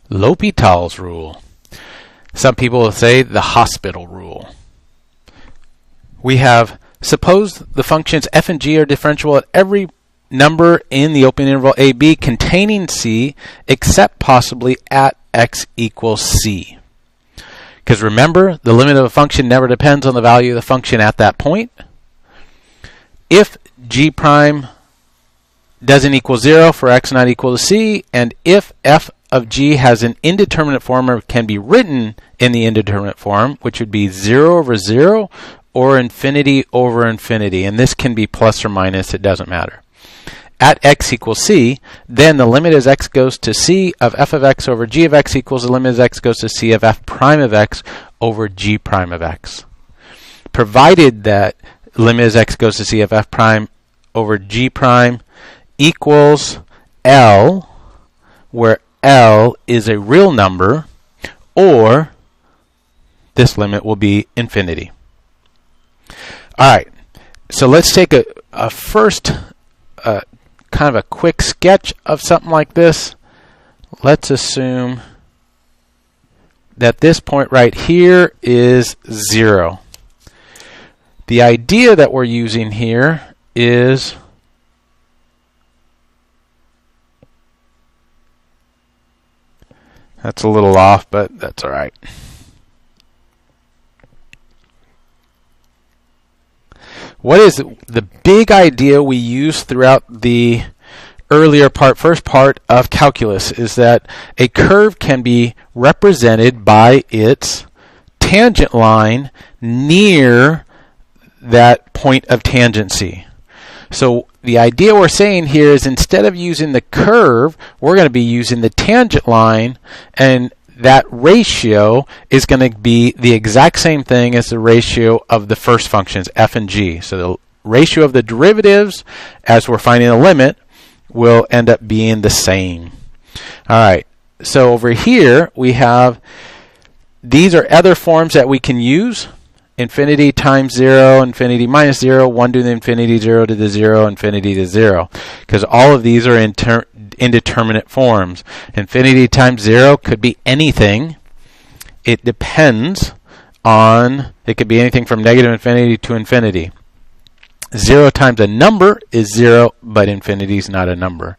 L'Hôpital's rule. Some people will say the hospital rule. We have, suppose the functions f and g are differentiable at every number in the open interval AB containing c except possibly at x equals c. Because remember, the limit of a function never depends on the value of the function at that point. If g prime doesn't equal 0 for x not equal to c, and if f of g has an indeterminate form or can be written in the indeterminate form, which would be 0 over 0 or infinity over infinity, and this can be plus or minus, it doesn't matter. At x equals c, then the limit as x goes to c of f of x over g of x equals the limit as x goes to c of f prime of x over g prime of x. Provided that limit as x goes to c of f prime over g prime equals L, where L is a real number, or this limit will be infinity. All right, so let's take a first kind of a quick sketch of something like this. Let's assume that this point right here is 0. The idea that we're using here is that's a little off, but that's all right. What is the big idea we use throughout the earlier part, first part of calculus, is that a curve can be represented by its tangent line near that point of tangency. So the idea we're saying here is instead of using the curve, we're going to be using the tangent line, and that ratio is going to be the exact same thing as the ratio of the first functions, f and g. So the ratio of the derivatives, as we're finding a limit, will end up being the same. All right, so over here we have, these are other forms that we can use. Infinity times 0, infinity minus 0, 1 to the infinity, 0 to the 0, infinity to 0. Because all of these are indeterminate forms. Infinity times 0 could be anything. It depends on, it could be anything from negative infinity to infinity. 0 times a number is 0, but infinity is not a number.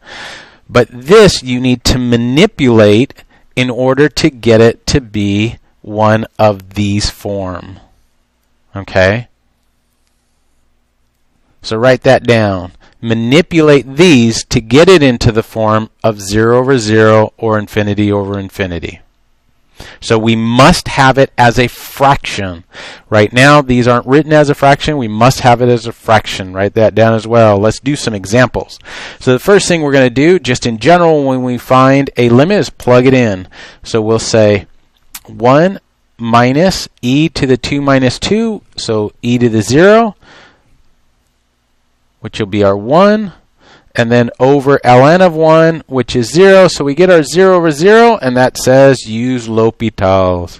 But this you need to manipulate in order to get it to be one of these forms. Okay? So write that down. Manipulate these to get it into the form of 0 over 0 or infinity over infinity. So we must have it as a fraction. Right now, these aren't written as a fraction. We must have it as a fraction. Write that down as well. Let's do some examples. So the first thing we're going to do, just in general, when we find a limit, is plug it in. So we'll say 1 minus e to the 2 minus 2, so e to the 0, which will be our 1, and then over ln of 1, which is 0, so we get our 0 over 0, and that says use L'Hôpital's.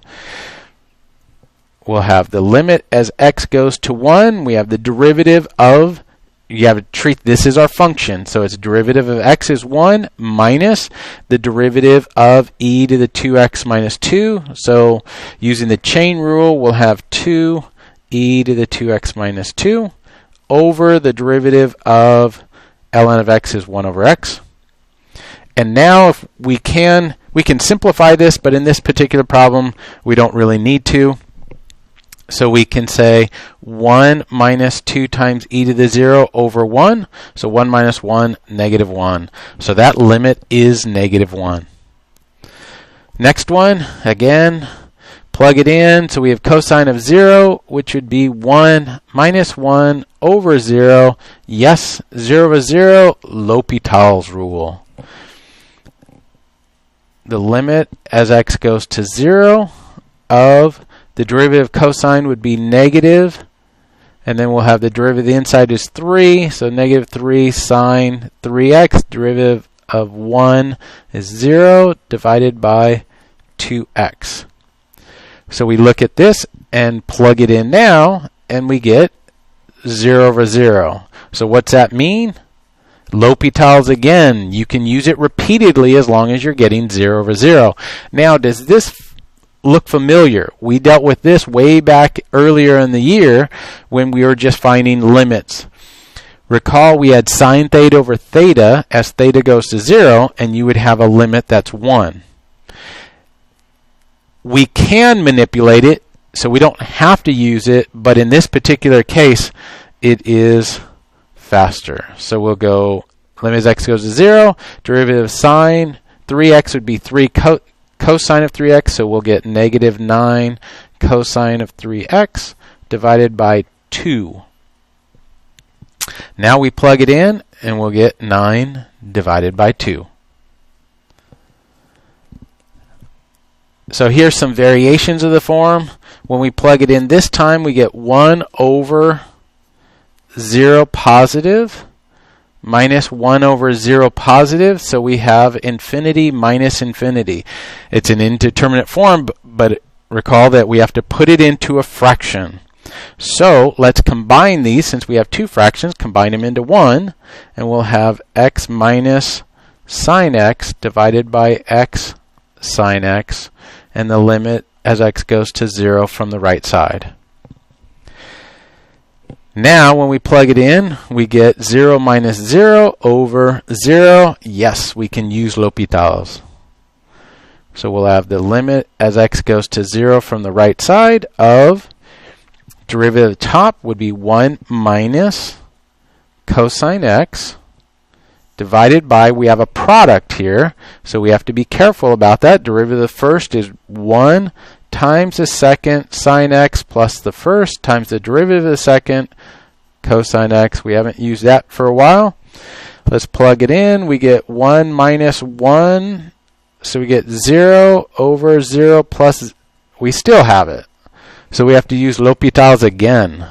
We'll have the limit as x goes to 1, we have the derivative of, you have to treat this as our function, so its derivative of x is 1 minus the derivative of e to the 2x minus 2. So using the chain rule, we'll have 2 e to the 2x minus 2 over the derivative of ln of x is 1 over x. And now if we can simplify this, but in this particular problem we don't really need to. So we can say 1 minus 2 times e to the 0 over 1. So 1 minus 1, negative 1. So that limit is negative 1. Next one, again, plug it in. So we have cosine of 0, which would be 1 minus 1 over 0. Yes, 0 over 0, L'Hôpital's rule. The limit as x goes to 0 of the derivative of cosine would be negative, and then we'll have the derivative of the inside is 3, so negative 3 sine 3x, derivative of 1 is 0 divided by 2x. So we look at this and plug it in now, and we get 0 over 0. So what's that mean? L'Hopital's again, you can use it repeatedly as long as you're getting 0 over 0. Now, does this look familiar? We dealt with this way back earlier in the year when we were just finding limits. Recall we had sine theta over theta as theta goes to 0, and you would have a limit that's 1. We can manipulate it, so we don't have to use it, but in this particular case, it is faster. So we'll go limit as x goes to 0, derivative of sine 3x would be 3 cosine of 3x, so we'll get negative 9 cosine of 3x divided by 2. Now we plug it in and we'll get 9 divided by 2. So here's some variations of the form. When we plug it in this time, we get 1 over 0 positive minus 1 over 0 positive. So we have infinity minus infinity. It's an indeterminate form, but recall that we have to put it into a fraction. So let's combine these. Since we have two fractions, combine them into one, and we'll have x minus sine x divided by x sine x, and the limit as x goes to 0 from the right side. Now when we plug it in, we get 0 minus 0 over 0. Yes, we can use L'Hopital's. So we'll have the limit as x goes to 0 from the right side of derivative of the top would be 1 minus cosine x divided by, we have a product here, so we have to be careful about that. Derivative of the first is 1 times the second sine x plus the first times the derivative of the second cosine x. We haven't used that for a while. Let's plug it in. We get 1 minus 1, so we get 0 over 0 plus, we still have it. So we have to use L'Hopital's again.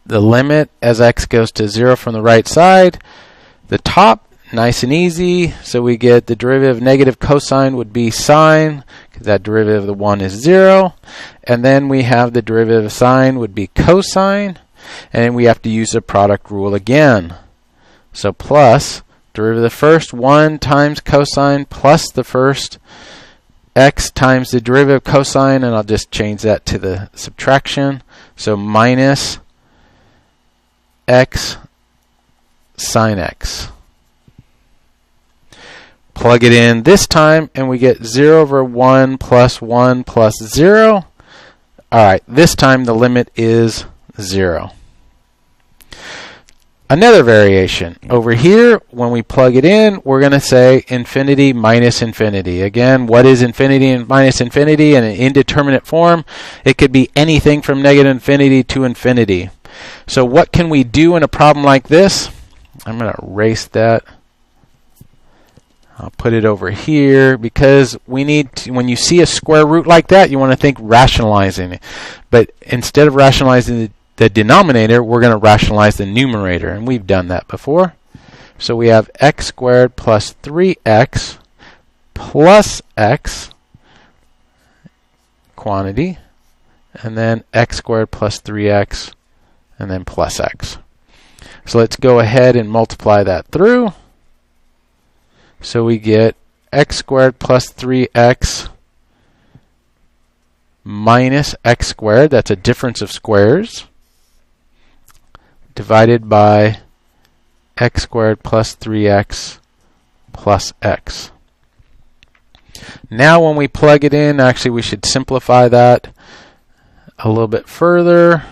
The limit as x goes to 0 from the right side. The top, nice and easy. So we get the derivative of negative cosine would be sine, because that derivative of the 1 is 0. And then we have the derivative of sine would be cosine. And then we have to use the product rule again. So plus, derivative of the first, 1 times cosine plus the first x times the derivative of cosine, and I'll just change that to the subtraction. So minus x sine x. Plug it in this time and we get 0 over 1 plus 1 plus 0. Alright, this time the limit is 0. Another variation. Over here, when we plug it in, we're going to say infinity minus infinity. Again, what is infinity and minus infinity in an indeterminate form? It could be anything from negative infinity to infinity. So what can we do in a problem like this? I'm going to erase that. I'll put it over here because we need to, when you see a square root like that, you want to think rationalizing it. But instead of rationalizing the denominator, we're going to rationalize the numerator, and we've done that before. So we have x squared plus 3x plus x, quantity, and then x squared plus 3x, and then plus x. So let's go ahead and multiply that through. So we get x squared plus 3x minus x squared, that's a difference of squares, divided by x squared plus 3x plus x. Now when we plug it in, actually we should simplify that a little bit further.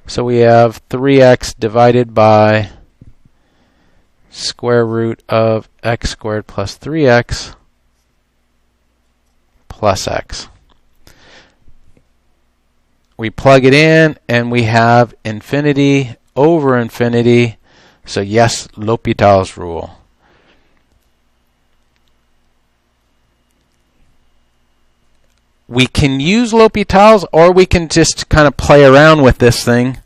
So we have 3x divided by square root of x squared plus 3x plus x. We plug it in and we have infinity over infinity. So yes, L'Hopital's rule. We can use L'Hopital's, or we can just kind of play around with this thing.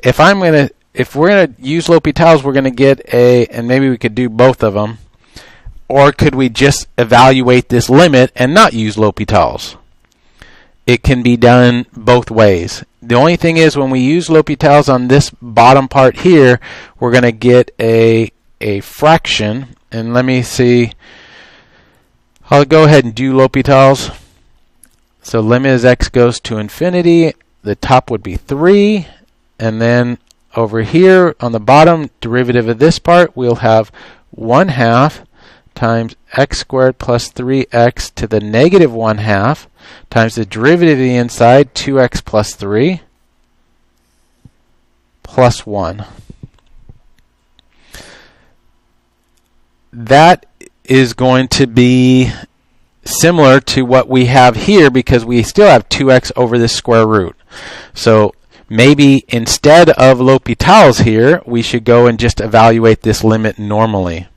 If we're gonna use L'Hopital's, we're gonna get a, and maybe we could do both of them, or could we just evaluate this limit and not use L'Hopital's? It can be done both ways. The only thing is when we use L'Hopital's on this bottom part here, we're going to get a fraction. And let me see. I'll go ahead and do L'Hopital's. So limit as x goes to infinity, the top would be 3. And then over here on the bottom, derivative of this part, we'll have 1/2 times x squared plus 3x to the negative 1/2 times the derivative of the inside, 2x plus 3 plus 1. That is going to be similar to what we have here because we still have 2x over the square root. So maybe instead of L'Hopital's here, we should go and just evaluate this limit normally.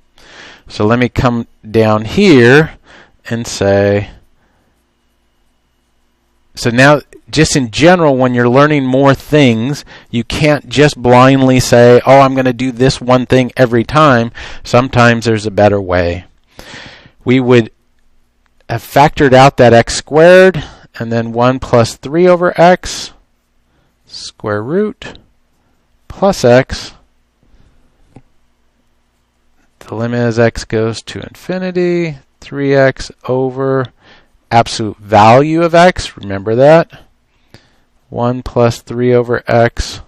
So let me come down here and say, so now just in general, when you're learning more things, you can't just blindly say, oh, I'm going to do this one thing every time. Sometimes there's a better way. We would have factored out that x squared, and then 1 plus 3 over x, square root, plus x. The limit as x goes to infinity, 3x over absolute value of x, remember that, 1 plus 3 over x,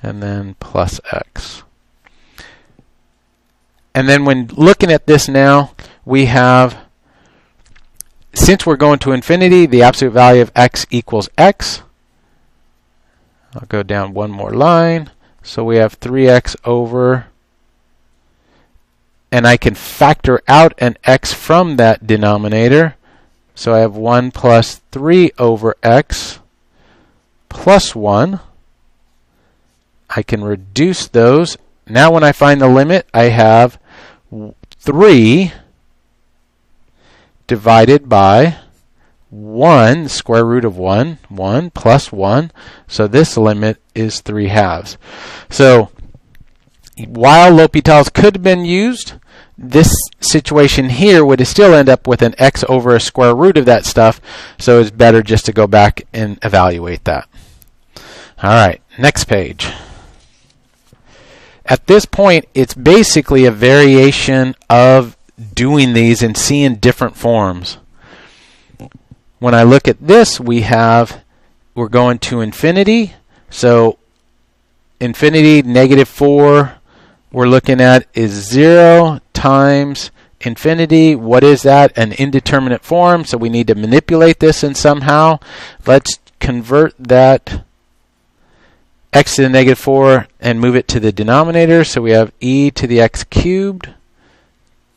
and then plus x. And then when looking at this now, we have, since we're going to infinity, the absolute value of x equals x. I'll go down one more line. So we have 3x over, and I can factor out an x from that denominator. So I have 1 plus 3 over x plus 1. I can reduce those. Now when I find the limit, I have 3 divided by 1, square root of 1, 1 plus 1. So this limit is 3/2. So while L'Hopital's could have been used, this situation here would still end up with an x over a square root of that stuff. So it's better just to go back and evaluate that. All right, next page. At this point, it's basically a variation of doing these and seeing different forms. When I look at this, we're going to infinity. So infinity, -4, we're looking at is 0 times infinity. What is that? An indeterminate form. So we need to manipulate this in somehow. Let's convert that x to the -4 and move it to the denominator. So we have e to the x cubed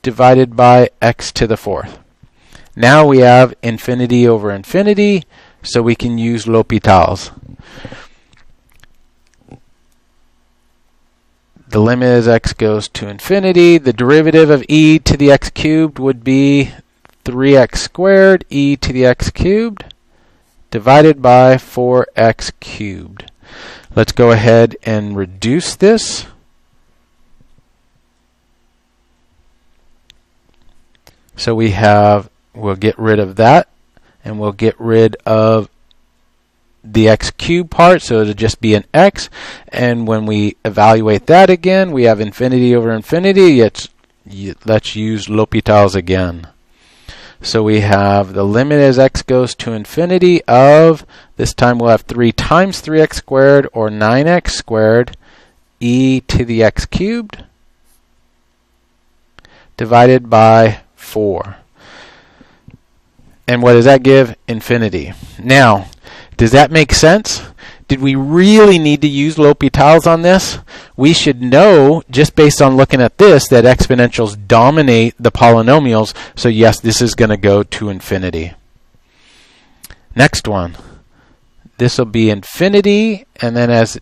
divided by x to the 4th. Now we have infinity over infinity, so we can use L'Hopital's. The limit as x goes to infinity. The derivative of e to the x cubed would be 3x squared e to the x cubed divided by 4x cubed. Let's go ahead and reduce this. So we'll get rid of that, and we'll get rid of the x cubed part, so it'll just be an x. And when we evaluate that again, we have infinity over infinity. Let's use L'Hopital's again. So we have the limit as x goes to infinity of, this time we'll have 3 times 3x squared, or 9x squared, e to the x cubed, divided by 4. And what does that give? Infinity. Now, does that make sense? Did we really need to use L'Hopital's on this? We should know, just based on looking at this, that exponentials dominate the polynomials. So yes, this is going to go to infinity. Next one. This will be infinity, and then as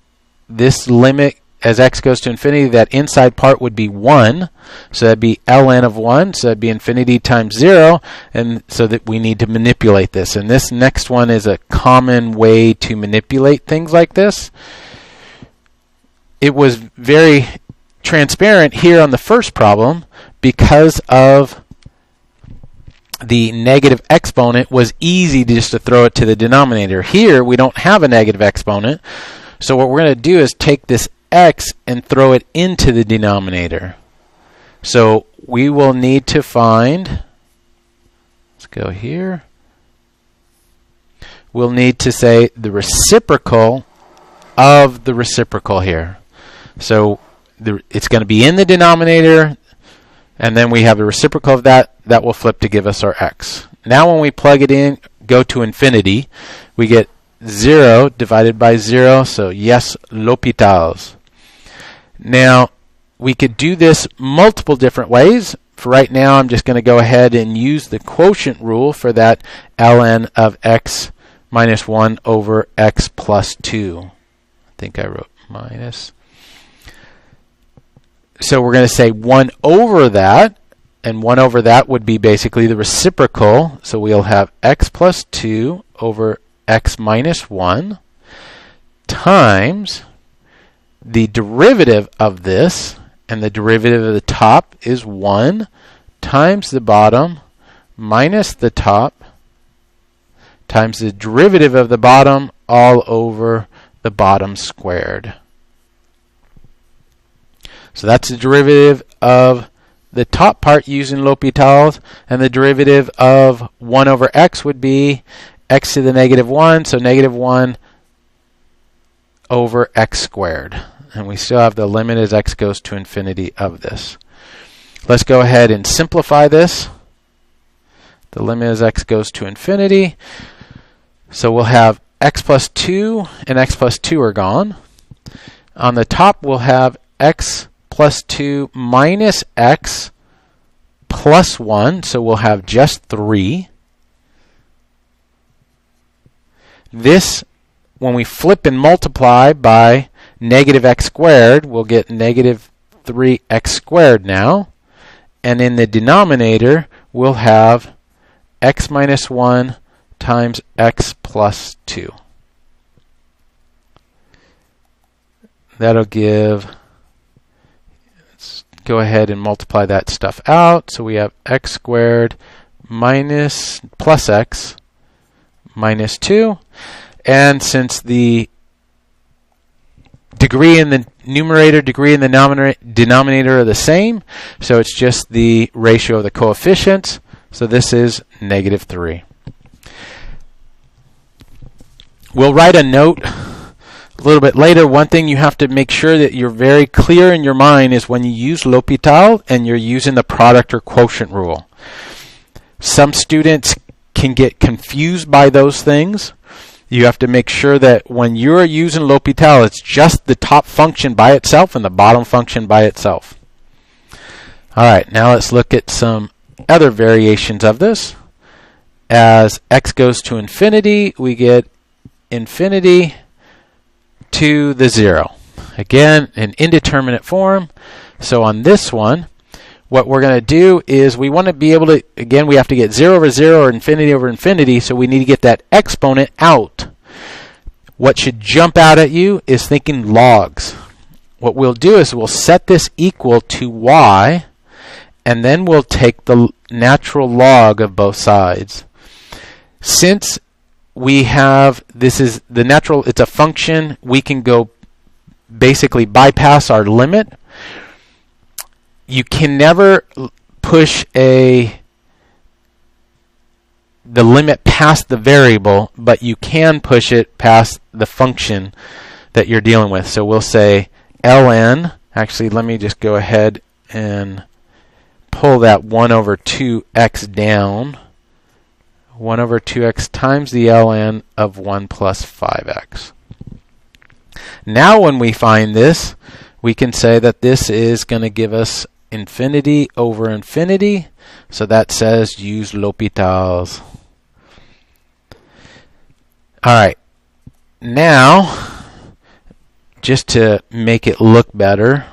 this limit, as x goes to infinity, that inside part would be 1. So that'd be ln of 1. So that'd be infinity times 0. And so that we need to manipulate this. And this next one is a common way to manipulate things like this. It was very transparent here on the first problem because of the negative exponent, was easy just to throw it to the denominator. Here, we don't have a negative exponent, so what we're going to do is take this x and throw it into the denominator. So we will need to find, let's go here, we'll need to say the reciprocal of the reciprocal here. So it's going to be in the denominator, and then we have the reciprocal of that. That will flip to give us our x. Now when we plug it in, go to infinity, we get 0 divided by 0, so yes, l'hôpitals. Now, we could do this multiple different ways. For right now, I'm just going to go ahead and use the quotient rule for that ln of x minus 1 over x plus 2. I think I wrote minus. So we're going to say 1 over that, and 1 over that would be basically the reciprocal. So we'll have x plus 2 over x minus 1 times the derivative of this, and the derivative of the top is 1 times the bottom minus the top times the derivative of the bottom all over the bottom squared. So that's the derivative of the top part using l'hôpitals, and the derivative of 1 over x would be x to the negative 1, so negative 1 over x squared. And we still have the limit as x goes to infinity of this. Let's go ahead and simplify this. The limit as x goes to infinity. So we'll have x plus 2 and x plus 2 are gone. On the top we'll have x plus 2 minus x plus 1, so we'll have just 3. This, when we flip and multiply by negative x squared, we'll get negative 3x squared now. And in the denominator, we'll have x minus 1 times x plus 2. That'll give, let's go ahead and multiply that stuff out. So we have x squared minus plus x minus 2. And since the degree in the numerator, degree in the denominator are the same, so it's just the ratio of the coefficients. So this is negative 3. We'll write a note a little bit later. One thing you have to make sure that you're very clear in your mind is when you use l'hôpital and you're using the product or quotient rule. Some students can get confused by those things. You have to make sure that when you're using l'hôpital, it's just the top function by itself and the bottom function by itself. All right, now let's look at some other variations of this. As x goes to infinity, we get infinity to the 0. Again, an indeterminate form. So on this one, what we're going to do is we want to be able to, again, we have to get 0 over 0 or infinity over infinity, so we need to get that exponent out. What should jump out at you is thinking logs. What we'll do is we'll set this equal to y, and then we'll take the natural log of both sides. Since we have, this is the natural, it's a function, we can go basically bypass our limit. You can never push the limit past the variable, but you can push it past the function that you're dealing with. So we'll say ln, actually let me just go ahead and pull that 1 over 2x down. 1 over 2x times the ln of 1 plus 5x. Now when we find this, we can say that this is going to give us infinity over infinity. So that says use l'hôpitals. All right. Now, just to make it look better,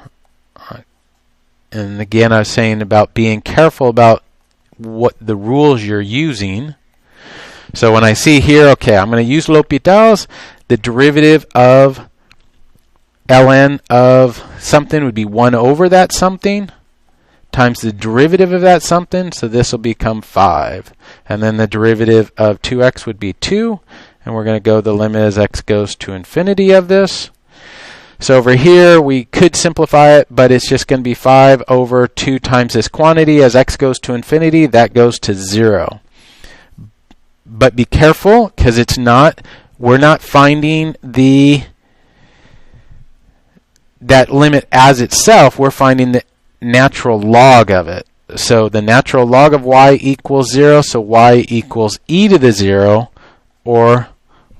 and again I was saying about being careful about what the rules you're using. So when I see here, okay, I'm going to use l'hôpitals, the derivative of ln of something would be 1 over that something times the derivative of that something, so this will become 5. And then the derivative of 2x would be 2, and we're going to go the limit as x goes to infinity of this. So over here, we could simplify it, but it's just going to be 5 over 2 times this quantity. As x goes to infinity, that goes to 0. But be careful, because we're not finding that limit as itself. We're finding the natural log of it. So the natural log of y equals 0, so y equals e to the 0, or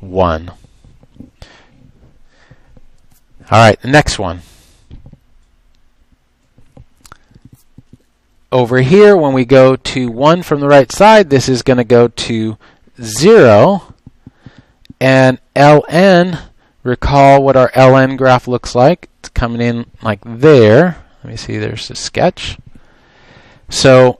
1. All right, the next one. Over here, when we go to 1 from the right side, this is going to go to 0. And ln, recall what our ln graph looks like. It's coming in like there. Let me see, there's the sketch. So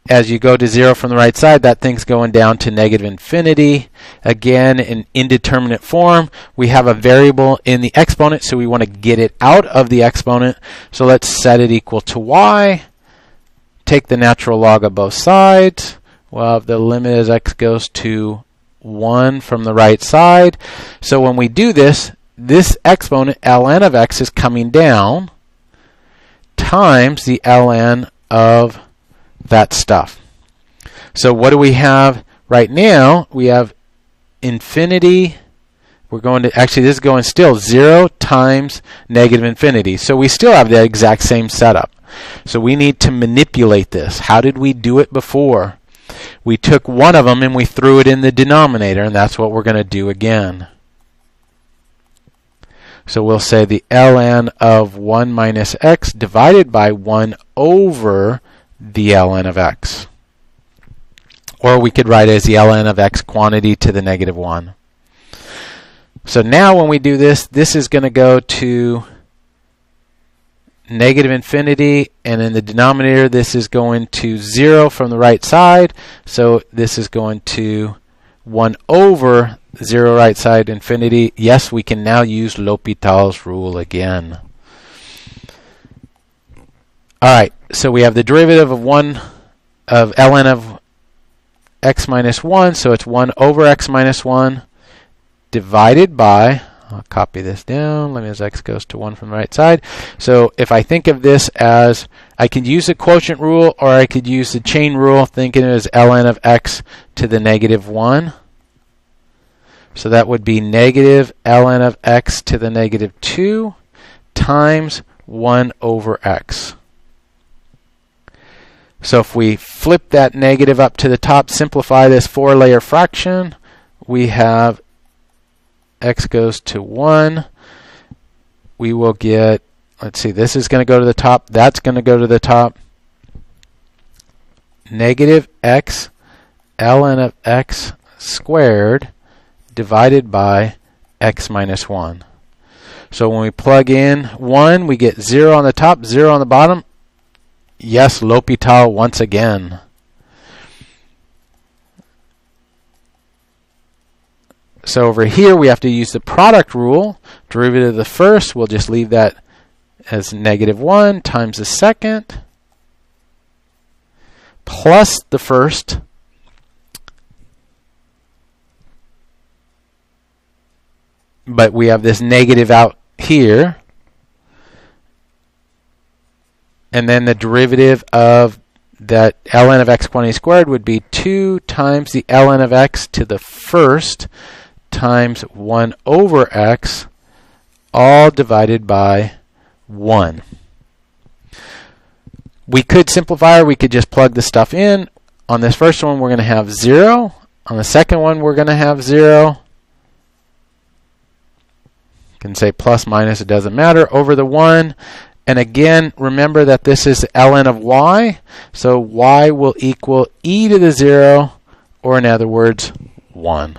as you go to 0 from the right side, that thing's going down to negative infinity. Again, in indeterminate form, we have a variable in the exponent, so we want to get it out of the exponent. So let's set it equal to y. Take the natural log of both sides. Well, the limit as x goes to 1 from the right side. So when we do this, this exponent, ln of x, is coming down times the ln of that stuff. So what do we have right now? We have infinity. We're going to, actually this is going still 0 times negative infinity. So we still have the exact same setup. So we need to manipulate this. How did we do it before? We took one of them and we threw it in the denominator, and that's what we're going to do again. So we'll say the ln of 1 minus x divided by 1 over the ln of x. Or we could write it as the ln of x quantity to the negative 1. So now when we do this, this is going to go to negative infinity, and in the denominator this is going to 0 from the right side, so this is going to 1 over 0 right side infinity. Yes, we can now use L'Hopital's rule again. Alright, so we have the derivative of ln of x minus 1, so it's 1 over x minus 1 divided by, I'll copy this down, limit as x goes to 1 from the right side. So if I think of this as, I could use the quotient rule or I could use the chain rule, thinking it as ln of x to the negative 1. So that would be negative ln of x to the negative 2 times 1 over x. So if we flip that negative up to the top, simplify this 4-layer fraction, we have x goes to 1. We will get, let's see, this is going to go to the top, that's going to go to the top. Negative x ln of x squared divided by x minus 1. So when we plug in 1, we get 0 on the top, 0 on the bottom. Yes, L'Hopital once again. So over here we have to use the product rule. Derivative of the first, we'll just leave that as negative 1 times the second plus the first but we have this negative out here, and then the derivative of that ln of x quantity squared would be 2 times the ln of x to the first times 1 over x, all divided by 1. We could simplify, or we could just plug the stuff in. On this first one, we're going to have 0. On the second one, we're going to have 0. You can say plus, minus, it doesn't matter, over the 1. And again, remember that this is ln of y, so y will equal e to the 0, or in other words, 1.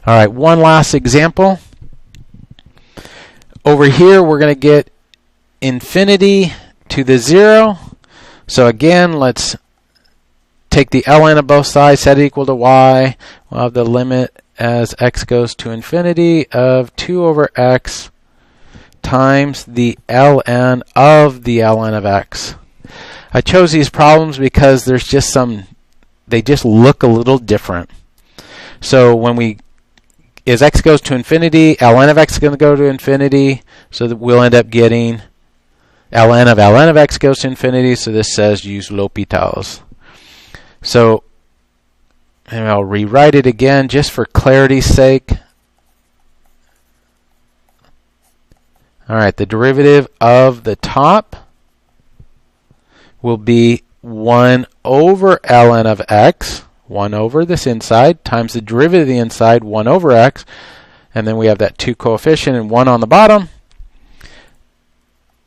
All right, one last example. Over here, we're going to get infinity to the 0. So again, let's take the ln of both sides, set it equal to y. We'll have the limit as x goes to infinity of 2 over x times the ln of x. I chose these problems because there's just they just look a little different. So when as x goes to infinity, ln of x is going to go to infinity, so that we'll end up getting ln of x goes to infinity, so this says use L'Hopital's. So, and I'll rewrite it again just for clarity's sake. All right, the derivative of the top will be 1 over ln of x, 1 over this inside, times the derivative of the inside, 1 over x, and then we have that 2 coefficient and 1 on the bottom.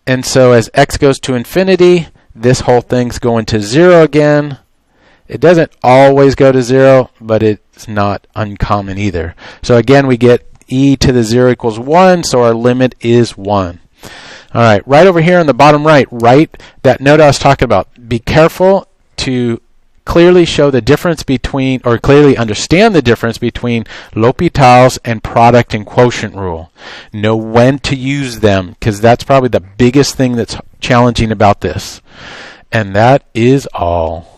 And so as x goes to infinity, this whole thing's going to 0 again. It doesn't always go to 0, but it's not uncommon either. So again, we get e to the 0 equals 1, so our limit is 1. All right, right over here on the bottom right, write that note I was talking about. Be careful to clearly show the difference between, or clearly understand the difference between L'Hopital's and product and quotient rule. Know when to use them, because that's probably the biggest thing that's challenging about this. And that is all.